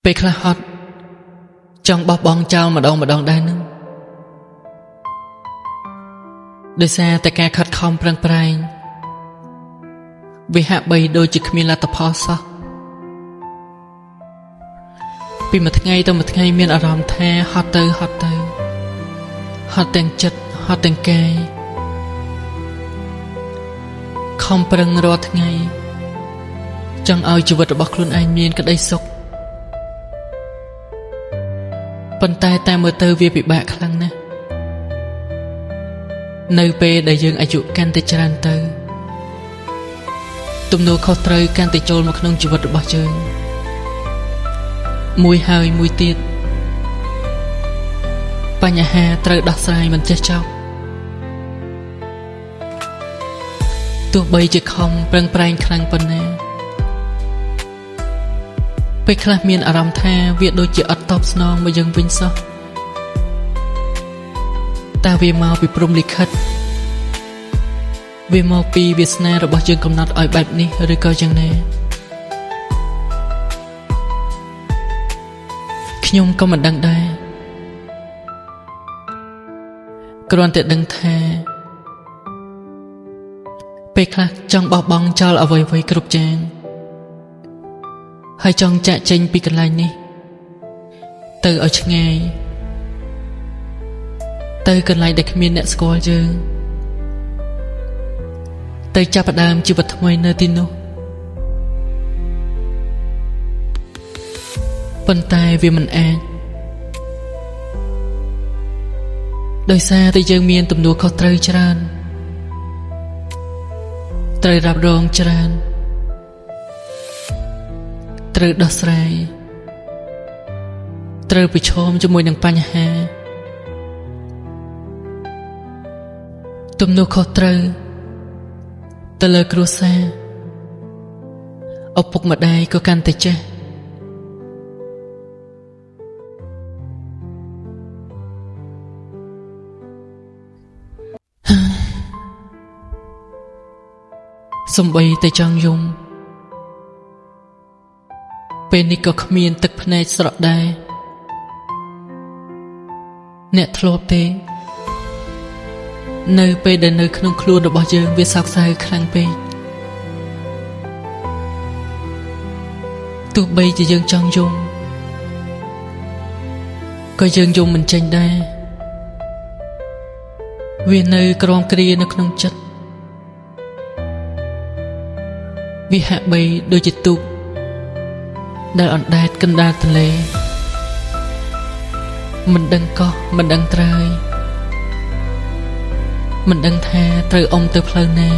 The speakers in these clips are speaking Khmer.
ពេលខ្លះហត់ចង់បោះបង់ចោលម្ដងដែរនឹងដោយសារតែការខិតខំប្រឹងប្រែងវាហាក់បីដូចជាគ្មានលទ្ធផលសោះពីមួយថ្ងៃទៅមួយថ្ងៃមានអារម្មណ៍ថាហត់ទៅហត់ទាំងចិត្តហត់ទាំងកាយខំប្រឹងរាល់ថ្ងៃចង់ឲ្យជីវិតរបស់ខ្លួនឯងមានក្តីសុខប៉ុន្តែតាមមើលទៅវាពិបាកខ្លាំងណាស់នៅពេលដែលយើងអាយុកាន់តែច្រើនទៅទំនួលខុសត្រូវកាន់តែចូលមកក្នុងជីវិតរបស់យើងមួយហើយមួយទៀតបញ្ហាត្រូវដោះស្រាយមិនចេះចប់ទោះបីជាខំប្រឹងប្រែងខ្លាំងប៉ុណ្ណាពេលខ្លះមានអារម្មណ៍ថាវាដូចជាអត់តបស្នងមកយើងវិញសោះតើវាមកពីព្រំលិខិតវាមកពីវាសនារបស់យើងកំណត់ឲ្យបែបនេះឬក៏យ៉ាងណាខ្ញុំក៏មិនដឹងដែរគ្រាន់តែដឹងថាពេលខ្លះចង់បោះបង់ចោលអ្វីៗគ្រប់យ៉ាងហើយចង់ចាក់ចេញពីកន្លែងនេះទៅឲ្យឆ្ងាយទៅកន្លែងដែលគ្មានអ្នកស្គាល់យើងទៅចាប់ផ្ដើមជីវិតថ្មីនៅទីនោះប៉ុន្តែវាមិនអាចដោយសារតែយើងមានទំនួលខុសត្រូវច្រើនត្រូវរ៉ាប់រងច្រើនត្រូវដោះស្រាយត្រូវប្រឈមជាមួយនឹងបញ្ហាទំនួលខុសត្រូវទៅលើគ្រួសារឪពុកម្ដាយក៏កាន់តែចេះសំបីតែចង់យំពេលនេះក៏គ្មានទឹកភ្នែកស្រក់ដែរអ្នកធ្លាប់ទេនៅពេលដែលនៅក្នុងខ្លួនរបស់យើងវាសោកសៅខ្លាំងពេកទោះបីជាយើងចង់យំក៏យើងយំមិនចេញដែរវានៅក្រោមគ្រានៅក្នុងចិត្តវាហាក់បីដូចជាទូកដែលអណ្ដែតកណ្ដាលទន្លេមិនដឹងកោះមិនដឹងត្រើយមិនដឹងថាត្រូវអុំទៅផ្លូវណា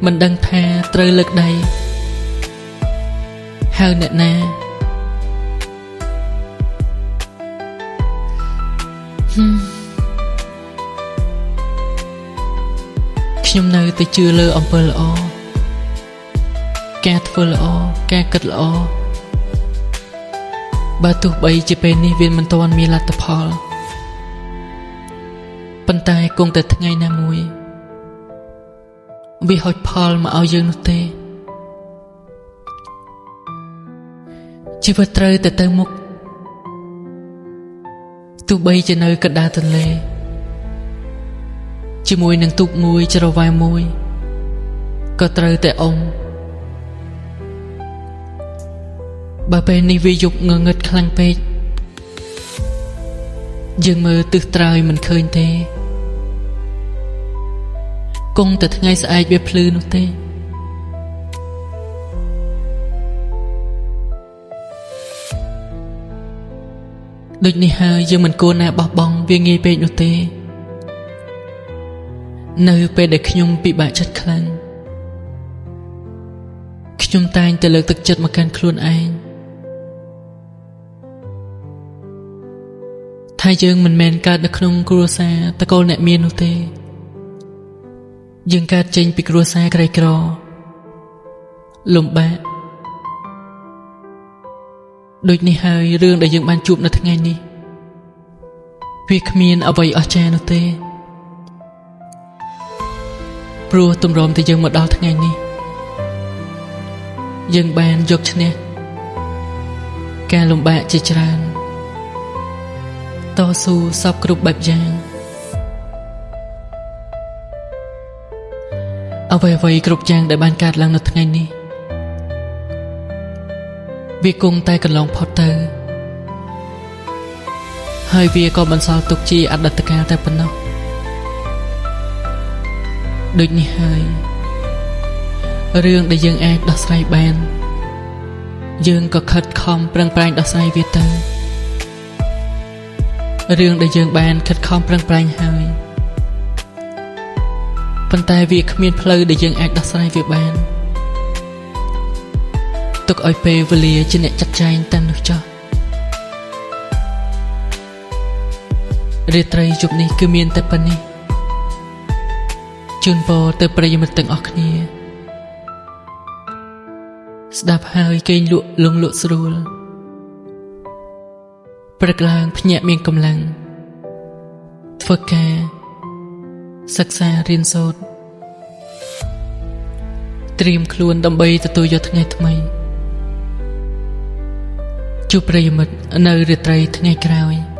មិនដឹងថាត្រូវលើកដៃហៅអ្នកណាខ្ញុំនៅតែជឿលើអំពើល្អការធ្វើល្អការគិតល្អបើទោះបីជាពេលនេះវាមិនទាន់មានលទ្ធផលប៉ុន្តែគង់តែថ្ងៃណាមួយវាហុចផលមកឲ្យយើងនោះទេជីវិតត្រូវតែទៅមុខទោះបីជានៅកណ្ដាលទន្លេជាមួយនឹងទូកមួយច្រវាមួយក៏ត្រូវតែអុំបើពេលនេះវាយប់ងងឹតខ្លាំងពេកយើងមើលទិសត្រើយមិនឃើញទេគង់តែថ្ងៃស្អែកវាភ្លឺនោះទេដូចនេះហើយយើងមិនគួរណាបោះបង់វាងាយពេកនោះទេនៅពេលដែលខ្ញុំពិបាកចិត្តខ្លាំងខ្ញុំតែងតែលើកទឹកចិត្តមកកាន់ខ្លួនឯងថាយើងមិនមែនកើតនៅក្នុងគ្រួសារតកូលអ្នកមាននោះទេយើងកើតចេញពីគ្រួសារក្រីក្រលំបាកដូចនេះហើយរឿងដែលយើងបានជួបនៅថ្ងៃនេះវាគ្មានអ្វីអស្ចារ្យនោះទេព្រោះទម្រាំតែយើងមកដល់ថ្ងៃនេះ យើងបានយកឈ្នះការលំបាកជាច្រើនតស៊ូសពគ្រប់បែបយ៉ាងអ្វីៗគ្រប់យ៉ាងដែលបានកើតឡើងនៅថ្ងៃនេះវាគង់តែកន្លងផុតទៅហើយវាក៏បន្សល់ទុកជាអតីតកាលតែប៉ុណ្ណោះដូចនេះហើយរឿងដែលយើងអាចដោះស្រាយបានយើងក៏ខិតខំប្រឹងប្រែងដោះស្រាយវាទៅរឿងដែលយើងបានខិតខំប្រឹងប្រែងហើយប៉ុន្តែវាគ្មានផ្លូវដែលយើងអាចដោះស្រាយវាបានទុកឲ្យពេលវេលាជាអ្នកចាត់ចែងតែនោះចុះរាត្រីយប់នេះគឺមានតែប៉ុណ្នេះជូនពរទៅប្រិយមិត្តទាំងអស់គ្នាស្ដាប់ហើយគេងលក់លងលក់ស្រួលព្រឹកឡើងភ្ញាក់មានកម្លាំងធ្វើការសិក្សារៀនសូត្រត្រៀមខ្លួនដើម្បីទទួលយកថ្ងៃថ្មីជួបប្រិយមិត្តនៅរាត្រីថ្ងៃក្រោយ